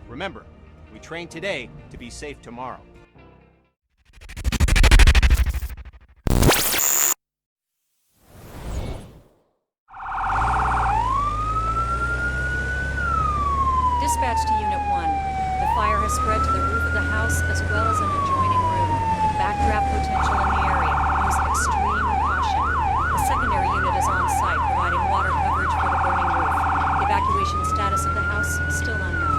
Remember, we train today to be safe tomorrow. Dispatch to Unit 1. The fire has spread to the roof of the house as well as an adjoining room. Backdraft potential in the area. Use extreme caution. A secondary unit is on site providing water coverage for the burning roof. Evacuation status of the house still unknown.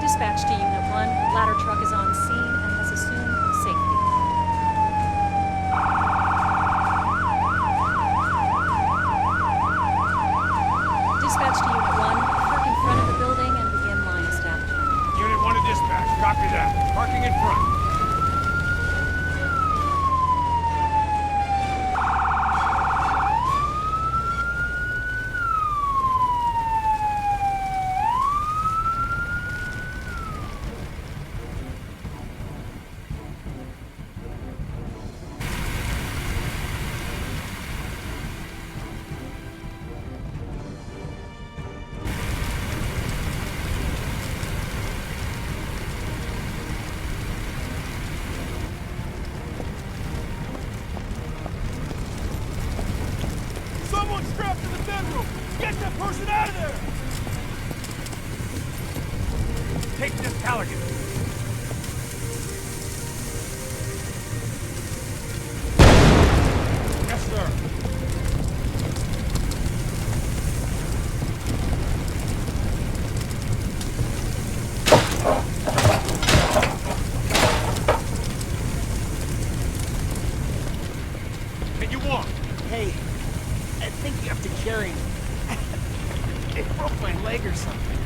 Dispatch to Unit 1. Ladder truck is on scene and has assumed safety. Dispatch to Unit 1. Park in front of the building and begin line establishment. Unit 1 to dispatch. Copy that. Parking in front. Someone's strapped to the bedroom! Get that person out of there! Take this Callaghan. Yes, sir. Can you walk? Hey, I think you have to carry me. It broke my leg or something.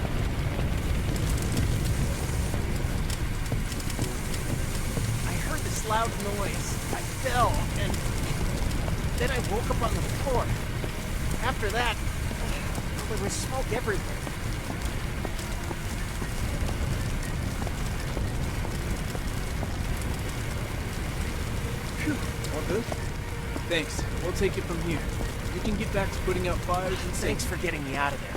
I heard this loud noise. I fell, and then I woke up on the floor. After that, there was smoke everywhere. Want this? Thanks. We'll take it from here. You can get back to putting out fires and Thanks for getting me out of there.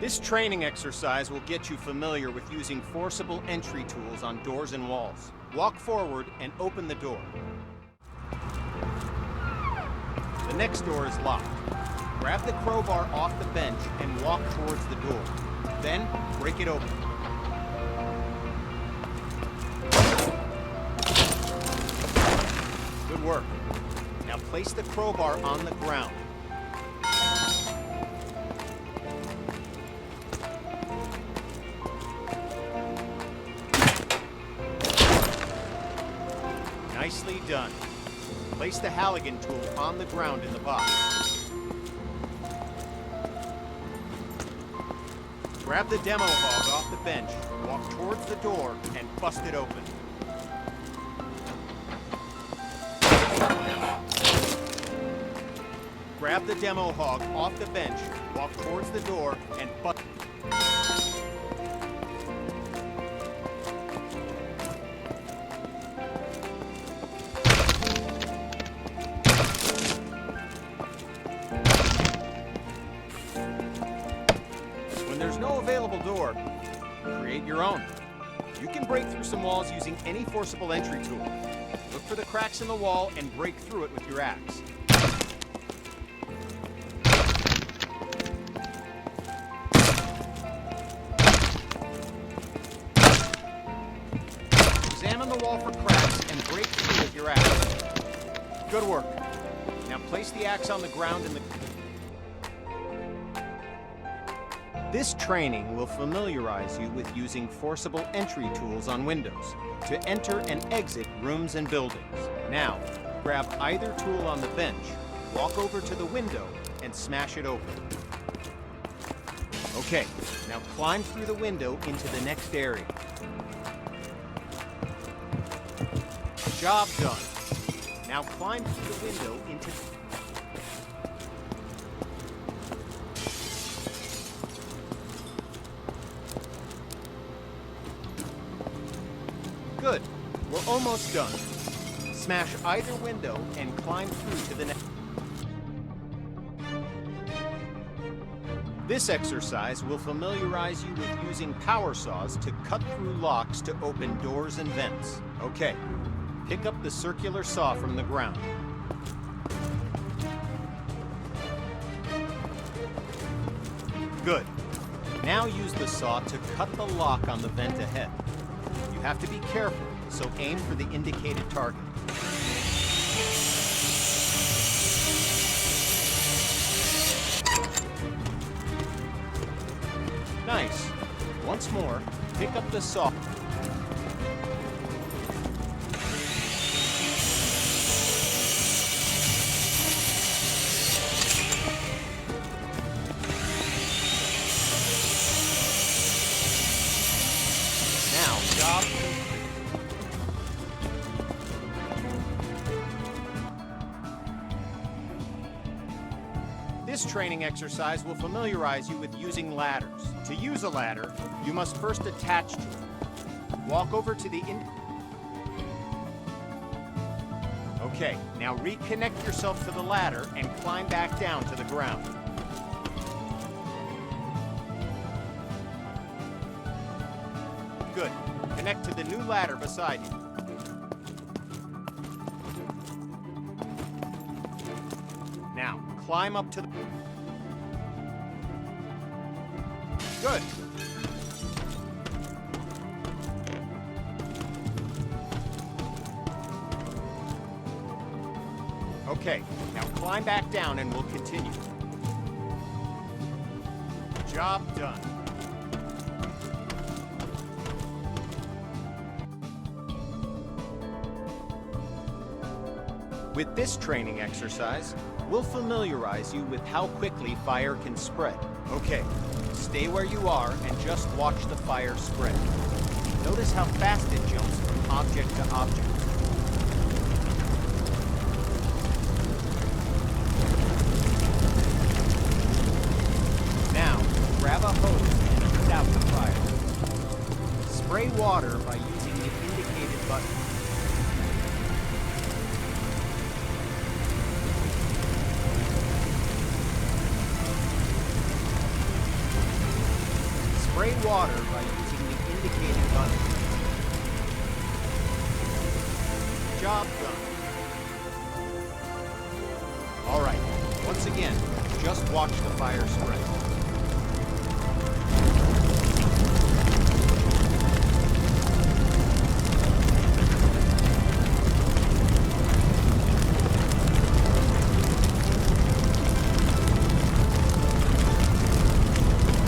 This training exercise will get you familiar with using forcible entry tools on doors and walls. Walk forward and open the door. The next door is locked. Grab the crowbar off the bench and walk towards the door. Then, break it open. Good work. Now place the crowbar on the ground. Nicely done. Place the Halligan tool on the ground in the box. Grab the demo hog off the bench, walk towards the door, and bust it open. Grab the demo hog off the bench, walk towards the door, and bust. When there's no available door, create your own. You can break through some walls using any forcible entry tool. Look for the cracks in the wall and break through it with your axe. Examine the wall for cracks and break through with your axe. Good work. Now place the axe on the ground in the... This training will familiarize you with using forcible entry tools on windows to enter and exit rooms and buildings. Now, grab either tool on the bench, walk over to the window, and smash it open. Okay, now climb through the window into the next area. Job done. Now climb through the window into... Good. We're almost done. Smash either window and climb through to the next... This exercise will familiarize you with using power saws to cut through locks to open doors and vents. Okay. Pick up the circular saw from the ground. Good. Now use the saw to cut the lock on the vent ahead. You have to be careful, so aim for the indicated target. Nice. Once more, pick up the saw. Now, job complete. This training exercise will familiarize you with using ladders. To use a ladder, you must first attach to it. Walk over to the Okay, now reconnect yourself to the ladder and climb back down to the ground. Good. Connect to the new ladder beside you. Now, climb up to the... Good. Okay, now climb back down and we'll continue. Job done. With this training exercise, we'll familiarize you with how quickly fire can spread. Okay, stay where you are and just watch the fire spread. Notice how fast it jumps from object to object. Now, grab a hose and put out the fire. Spray water by using the indicated button. Spray water by using the indicated button. Job done. All right, once again, just watch the fire spread.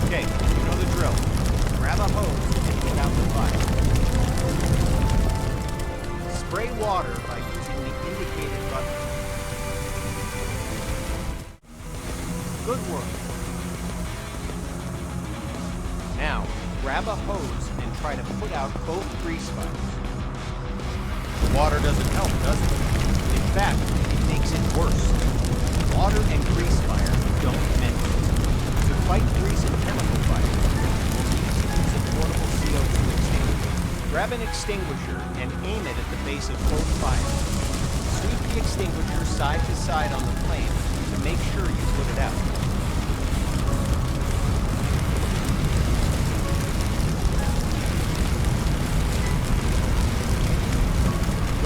Okay, you know the drill. Grab a hose and put out the fire. Spray water by using Good work. Now, grab a hose and try to put out both grease fires. Water doesn't help, does it? In fact, it makes it worse. Water and grease fire don't mix. To fight grease and chemical fire, you'll need to use a portable CO2 extinguisher. Grab an extinguisher and aim it at the base of both fires. Sweep the extinguisher side to side on the flame to make sure you put it out.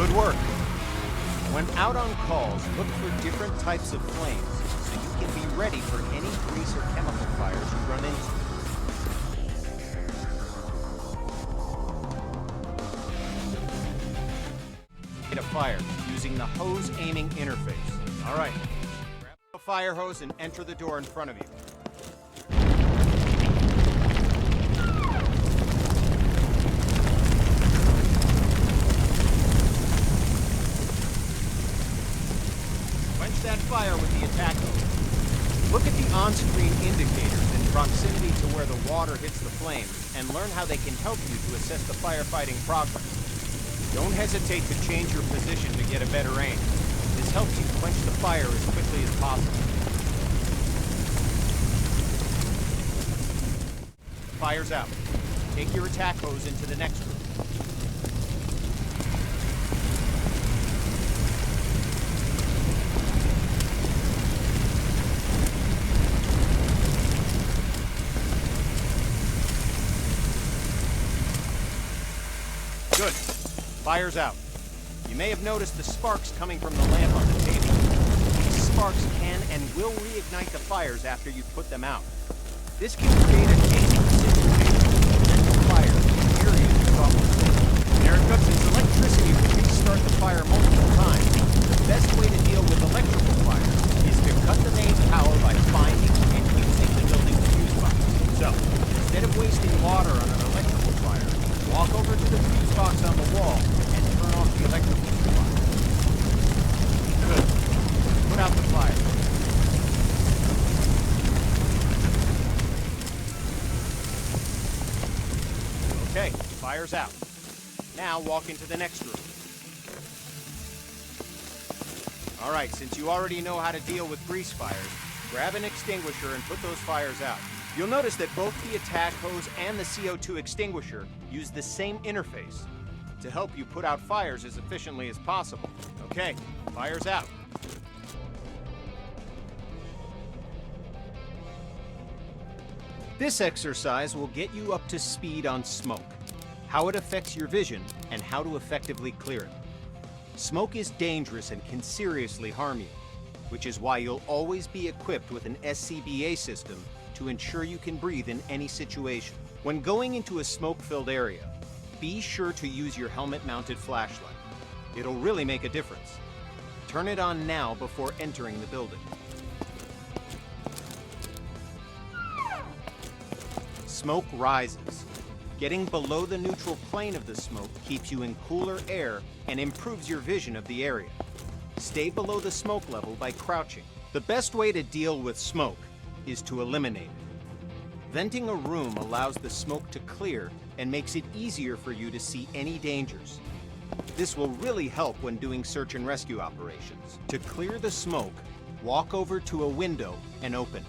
Good work. When out on calls, look for different types of flames so you can be ready for any grease or chemical fires you run into. Hit a fire using the hose aiming interface. All right. Grab a fire hose and enter the door in front of you. That fire with the attack hose. Look at the on-screen indicators in proximity to where the water hits the flame and learn how they can help you to assess the firefighting progress. Don't hesitate to change your position to get a better aim. This helps you quench the fire as quickly as possible. Fire's out. Take your attack hose into the next room. Good. Fire's out. You may have noticed the sparks coming from the lamp on the table. These sparks can and will reignite the fires after you've put them out. This can create a dangerous situation and the fire in serious trouble. There it goes. Since electricity will restart the fire multiple times, the best way to deal with electrical fire is to cut the main power by finding and using the building's fuse box. So, instead of wasting water on an electrical fire, walk over to the fuse box on the wall and turn off the electrical supply. Good. Put out the fire. Okay, fire's out. Now walk into the next room. All right, since you already know how to deal with grease fires, grab an extinguisher and put those fires out. You'll notice that both the attack hose and the CO2 extinguisher use the same interface to help you put out fires as efficiently as possible. Okay, fire's out. This exercise will get you up to speed on smoke, how it affects your vision, and how to effectively clear it. Smoke is dangerous and can seriously harm you, which is why you'll always be equipped with an SCBA system to ensure you can breathe in any situation. When going into a smoke-filled area, be sure to use your helmet-mounted flashlight. It'll really make a difference. Turn it on now before entering the building. Smoke rises. Getting below the neutral plane of the smoke keeps you in cooler air and improves your vision of the area. Stay below the smoke level by crouching. The best way to deal with smoke is to eliminate it. Venting a room allows the smoke to clear and makes it easier for you to see any dangers. This will really help when doing search and rescue operations. To clear the smoke, walk over to a window and open it.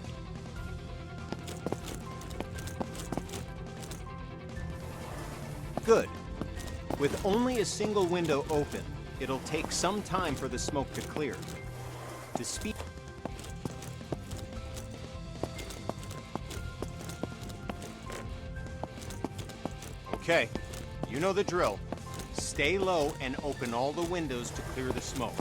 Good. With only a single window open, it'll take some time for the smoke to clear. To speed Okay, you know the drill. Stay low and open all the windows to clear the smoke.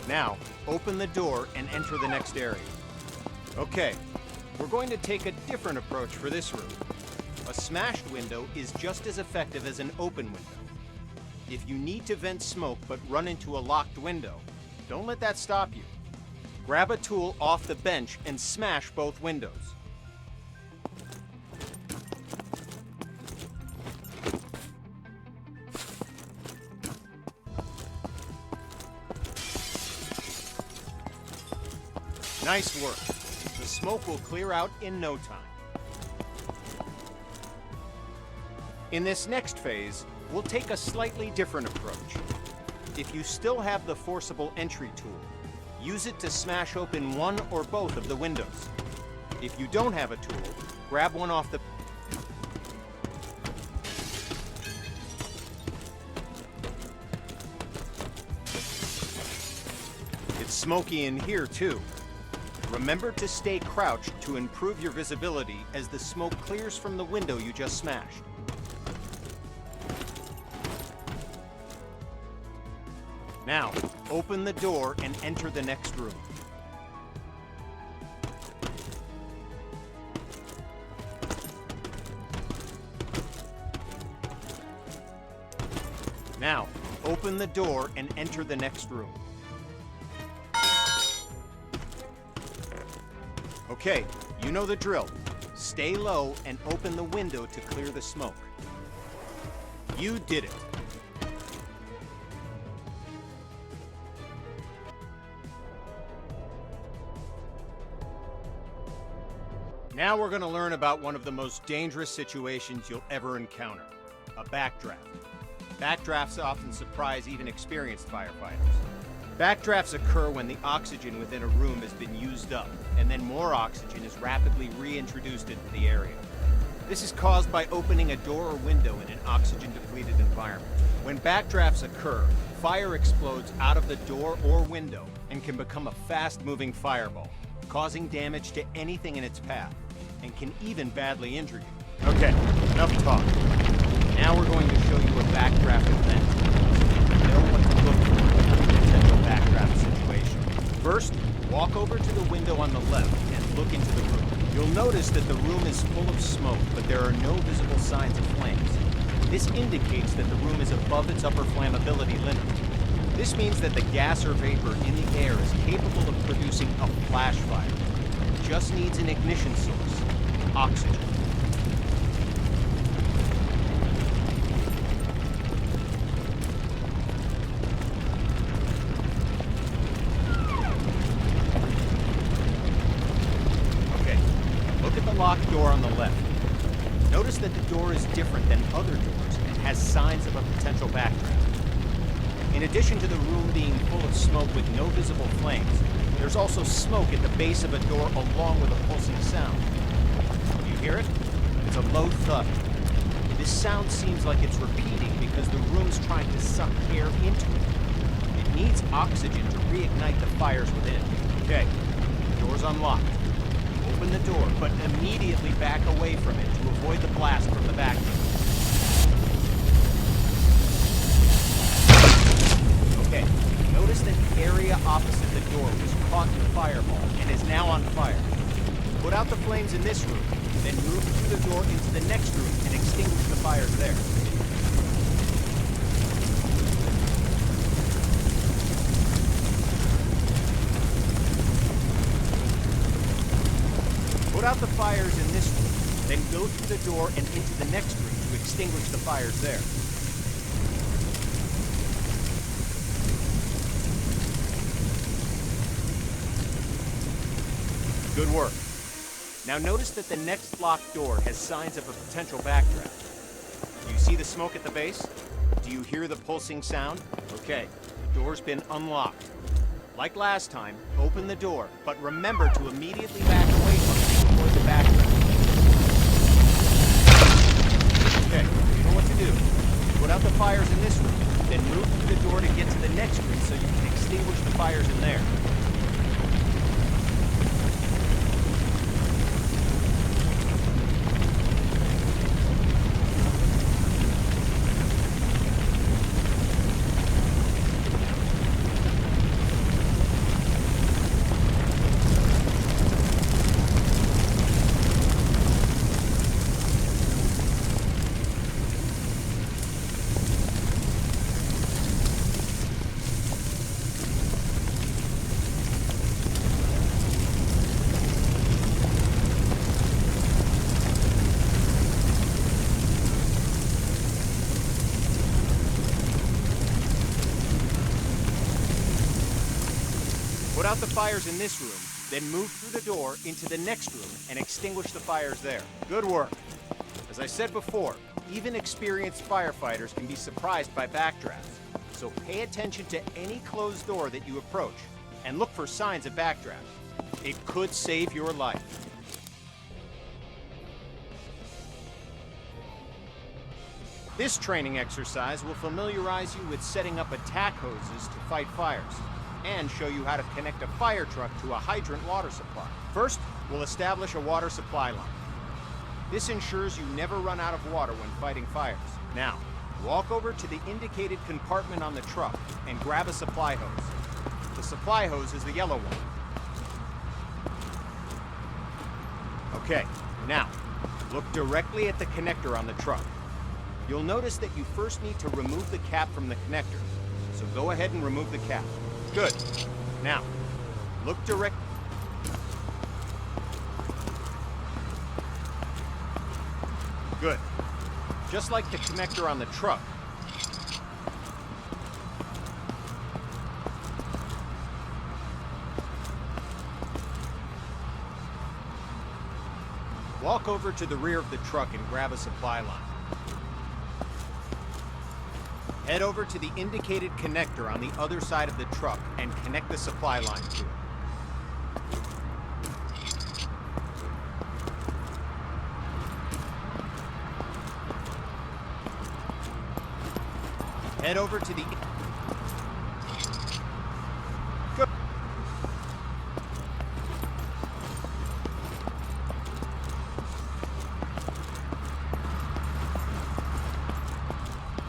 Now, open the door and enter the next area. Okay, we're going to take a different approach for this room. A smashed window is just as effective as an open window. If you need to vent smoke but run into a locked window, don't let that stop you. Grab a tool off the bench and smash both windows. Nice work. The smoke will clear out in no time. In this next phase, we'll take a slightly different approach. If you still have the forcible entry tool, use it to smash open one or both of the windows. If you don't have a tool, grab one off the... It's smoky in here too. Remember to stay crouched to improve your visibility as the smoke clears from the window you just smashed. Now, open the door and enter the next room. Now, open the door and enter the next room. Okay, you know the drill. Stay low and open the window to clear the smoke. You did it. Now we're going to learn about one of the most dangerous situations you'll ever encounter, a backdraft. Backdrafts often surprise even experienced firefighters. Backdrafts occur when the oxygen within a room has been used up, and then more oxygen is rapidly reintroduced into the area. This is caused by opening a door or window in an oxygen-depleted environment. When backdrafts occur, fire explodes out of the door or window and can become a fast-moving fireball, causing damage to anything in its path, and can even badly injure you. Okay, enough talk. Now we're going to show you a backdraft event, so you know what to look for in a potential backdraft situation. First, walk over to the window on the left and look into the room. You'll notice that the room is full of smoke, but there are no visible signs of flames. This indicates that the room is above its upper flammability limit. This means that the gas or vapor in the air is capable of producing a flash fire. It just needs an ignition source, oxygen. Okay, look at the locked door on the left. Notice that the door is different than other doors and has signs of a potential backdraft. In addition to the room being full of smoke with no visible flames, there's also smoke at the base of a door along with a pulsing sound. You hear it? It's a low thud. This sound seems like it's repeating because the room's trying to suck air into it. It needs oxygen to reignite the fires within. Okay, the door's unlocked. Open the door, but immediately back away from it to avoid the blast from the back door. Okay, notice that the area opposite the door was caught in the fireball and is now on fire. Put out the flames in this room, then move through the door into the next room and extinguish the fires there. Put out the fires in this room, then go through the door and into the next room to extinguish the fires there. Good work. Now notice that the next locked door has signs of a potential backdraft. Do you see the smoke at the base? Do you hear the pulsing sound? Okay, the door's been unlocked. Like last time, open the door, but remember to immediately back away from it to avoid the backdraft. Okay, you know what to do. Put out the fires in this room, then move through the door to get to the next room so you can extinguish the fires in there. Put out the fires in this room, Then move through the door into the next room and extinguish the fires there. Good work. As I said before, even experienced firefighters can be surprised by backdrafts. So pay attention to any closed door that you approach and look for signs of backdraft. It could save your life. This training exercise will familiarize you with setting up attack hoses to fight fires and show you how to connect a fire truck to a hydrant water supply. First, we'll establish a water supply line. This ensures you never run out of water when fighting fires. Now, walk over to the indicated compartment on the truck and grab a supply hose. The supply hose is the yellow one. Okay, now, look directly at the connector on the truck. You'll notice that you first need to remove the cap from the connector. So go ahead and remove the cap. Good. Now, look direct. Good. Just like the connector on the truck. Walk over to the rear of the truck and grab a supply line. Head over to the indicated connector on the other side of the truck and connect the supply line to it. Head over to the... Good.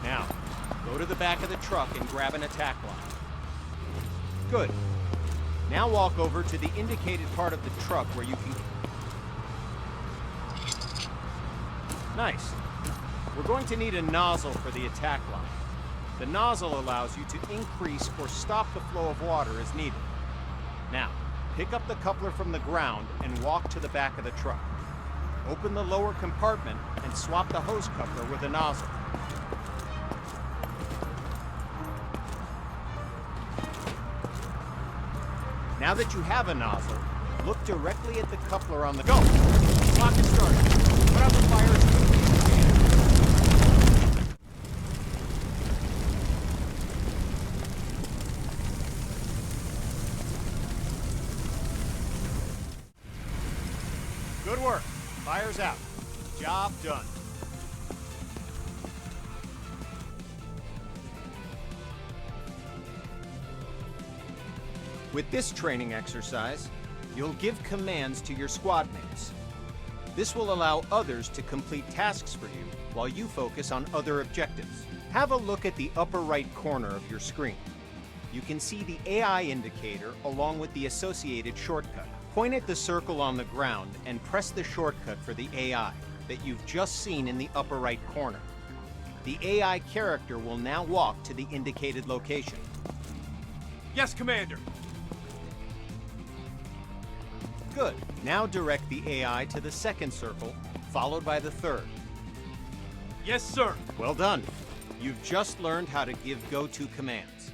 Now, go to the back of the truck and grab an attack line. Good. Now walk over to the indicated part of the truck where you can... Nice. We're going to need a nozzle for the attack line. The nozzle allows you to increase or stop the flow of water as needed. Now, pick up the coupler from the ground and walk to the back of the truck. Open the lower compartment and swap the hose coupler with a nozzle. Now that you have a nozzle, look directly at the coupler on the go. Clock is started. Put out the fire as quickly as you can. Good work. Fire's out. Job done. With this training exercise, you'll give commands to your squad mates. This will allow others to complete tasks for you while you focus on other objectives. Have a look at the upper right corner of your screen. You can see the AI indicator along with the associated shortcut. Point at the circle on the ground and press the shortcut for the AI that you've just seen in the upper right corner. The AI character will now walk to the indicated location. Yes, Commander. Good. Now direct the AI to the second circle, followed by the third. Yes, sir. Well done. You've just learned how to give go-to commands.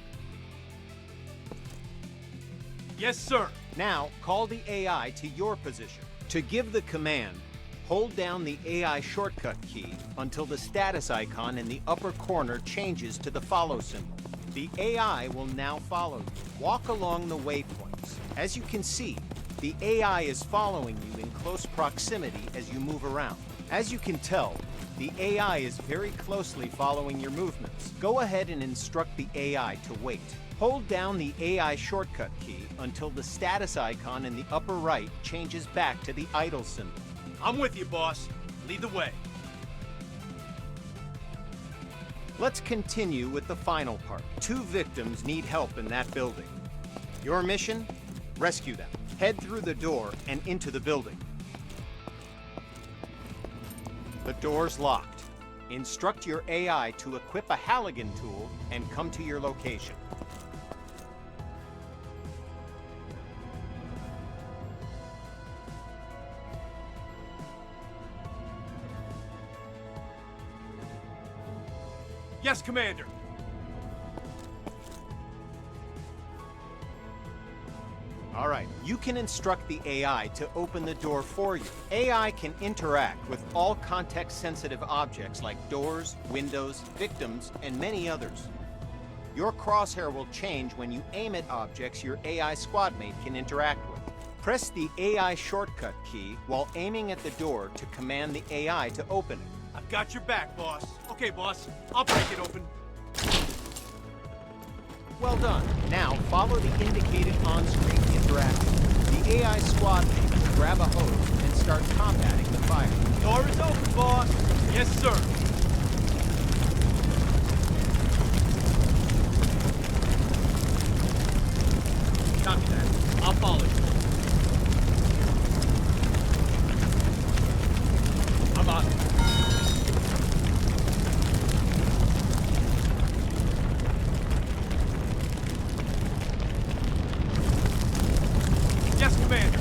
Yes, sir. Now, call the AI to your position. To give the command, hold down the AI shortcut key until the status icon in the upper corner changes to the follow symbol. The AI will now follow you. Walk along the waypoints. As you can see, the AI is following you in close proximity as you move around. As you can tell, the AI is very closely following your movements. Go ahead and instruct the AI to wait. Hold down the AI shortcut key until the status icon in the upper right changes back to the idle symbol. I'm with you, boss. Lead the way. Let's continue with the final part. 2 victims need help in that building. Your mission? Rescue them. Head through the door and into the building. The door's locked. Instruct your AI to equip a Halligan tool and come to your location. Yes, Commander. All right, you can instruct the AI to open the door for you. AI can interact with all context-sensitive objects like doors, windows, victims, and many others. Your crosshair will change when you aim at objects your AI squadmate can interact with. Press the AI shortcut key while aiming at the door to command the AI to open it. I've got your back, boss. Okay, boss. I'll break it open. Well done. Now follow the indicated on-screen interaction. The AI squadmate will grab a hose and start combating the fire. Door is open, boss. Yes, sir. Copy that. I'll follow you. I'm on it. Yes, Commander.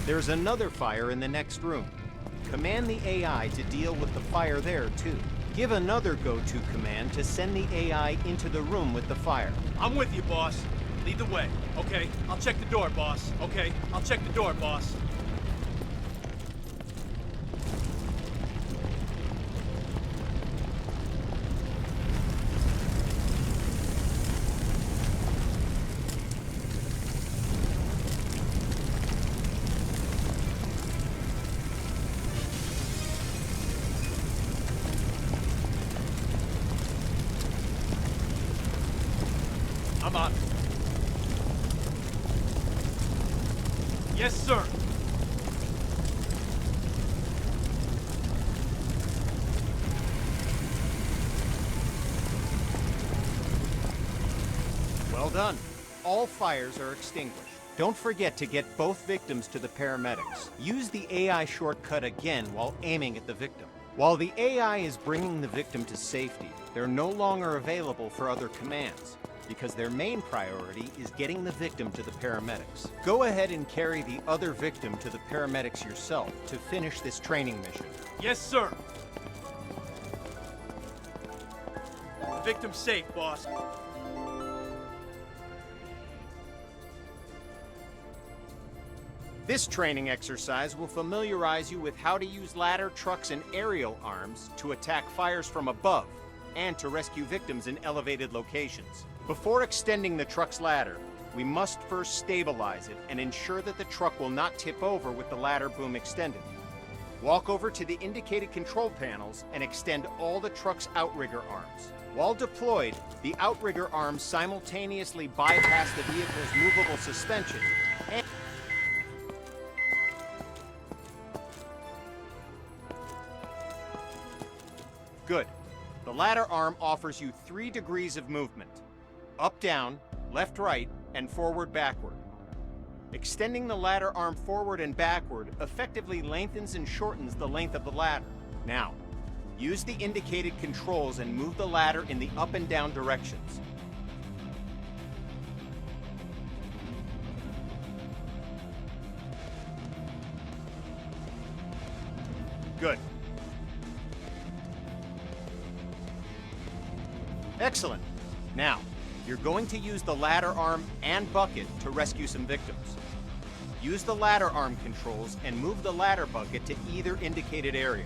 There's another fire in the next room. Command the AI to deal with the fire there, too. Give another go-to command to send the AI into the room with the fire. I'm with you, boss. Lead the way. Okay, I'll check the door, boss. Okay, I'll check the door, boss. I'm on. Yes, sir. Well done. All fires are extinguished. Don't forget to get both victims to the paramedics. Use the AI shortcut again while aiming at the victim. While the AI is bringing the victim to safety, they're no longer available for other commands, because their main priority is getting the victim to the paramedics. Go ahead and carry the other victim to the paramedics yourself to finish this training mission. Yes, sir. Victim's safe, boss. This training exercise will familiarize you with how to use ladder trucks and aerial arms to attack fires from above and to rescue victims in elevated locations. Before extending the truck's ladder, we must first stabilize it and ensure that the truck will not tip over with the ladder boom extended. Walk over to the indicated control panels and extend all the truck's outrigger arms. While deployed, the outrigger arms simultaneously bypass the vehicle's movable suspension and Good. The ladder arm offers you 3 degrees of movement: up, down, left, right, and forward, backward. Extending the ladder arm forward and backward effectively lengthens and shortens the length of the ladder. Now, use the indicated controls and move the ladder in the up and down directions. Good. Excellent. Now, you're going to use the ladder arm and bucket to rescue some victims. Use the ladder arm controls and move the ladder bucket to either indicated area.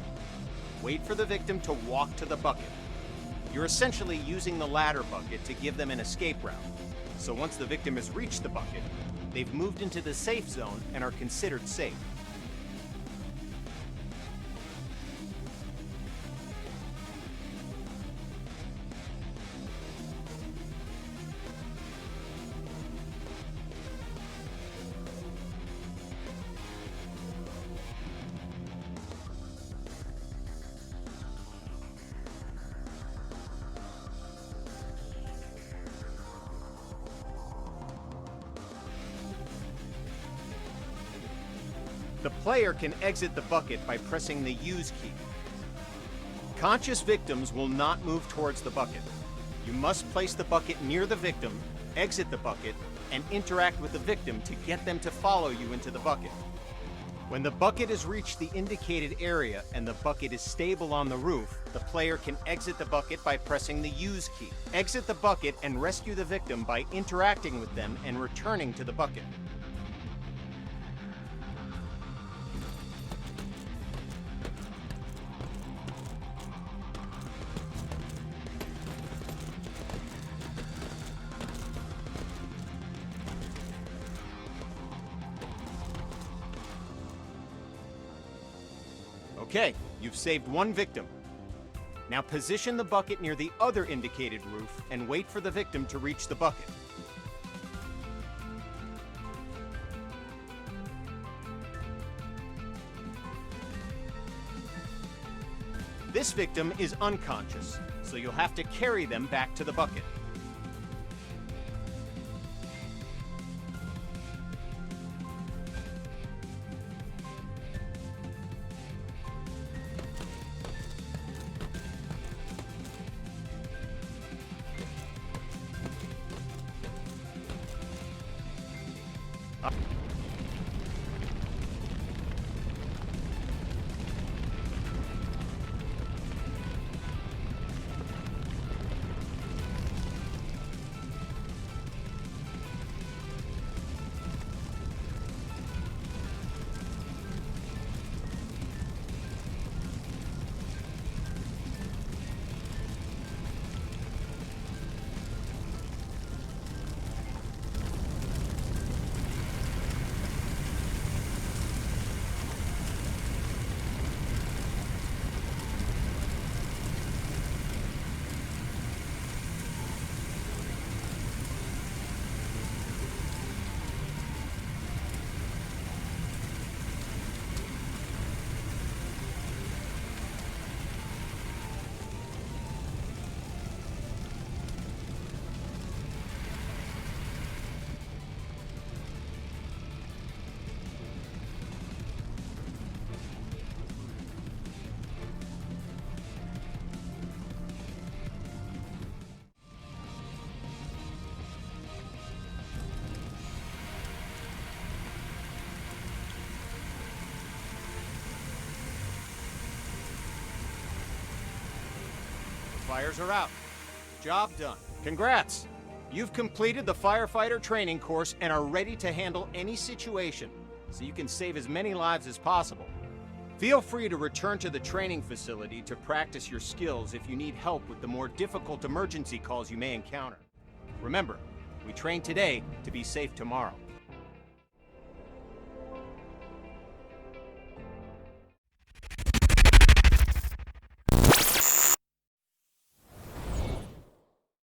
Wait for the victim to walk to the bucket. You're essentially using the ladder bucket to give them an escape route. So once the victim has reached the bucket, they've moved into the safe zone and are considered safe. The player can exit the bucket by pressing the use key. Conscious victims will not move towards the bucket. You must place the bucket near the victim, exit the bucket, and interact with the victim to get them to follow you into the bucket. When the bucket has reached the indicated area and the bucket is stable on the roof, the player can exit the bucket by pressing the use key. Exit the bucket and rescue the victim by interacting with them and returning to the bucket. Okay, you've saved one victim. Now position the bucket near the other indicated roof and wait for the victim to reach the bucket. This victim is unconscious, so you'll have to carry them back to the bucket. Fires are out. Job done. Congrats! You've completed the firefighter training course and are ready to handle any situation, so you can save as many lives as possible. Feel free to return to the training facility to practice your skills if you need help with the more difficult emergency calls you may encounter. Remember, we train today to be safe tomorrow.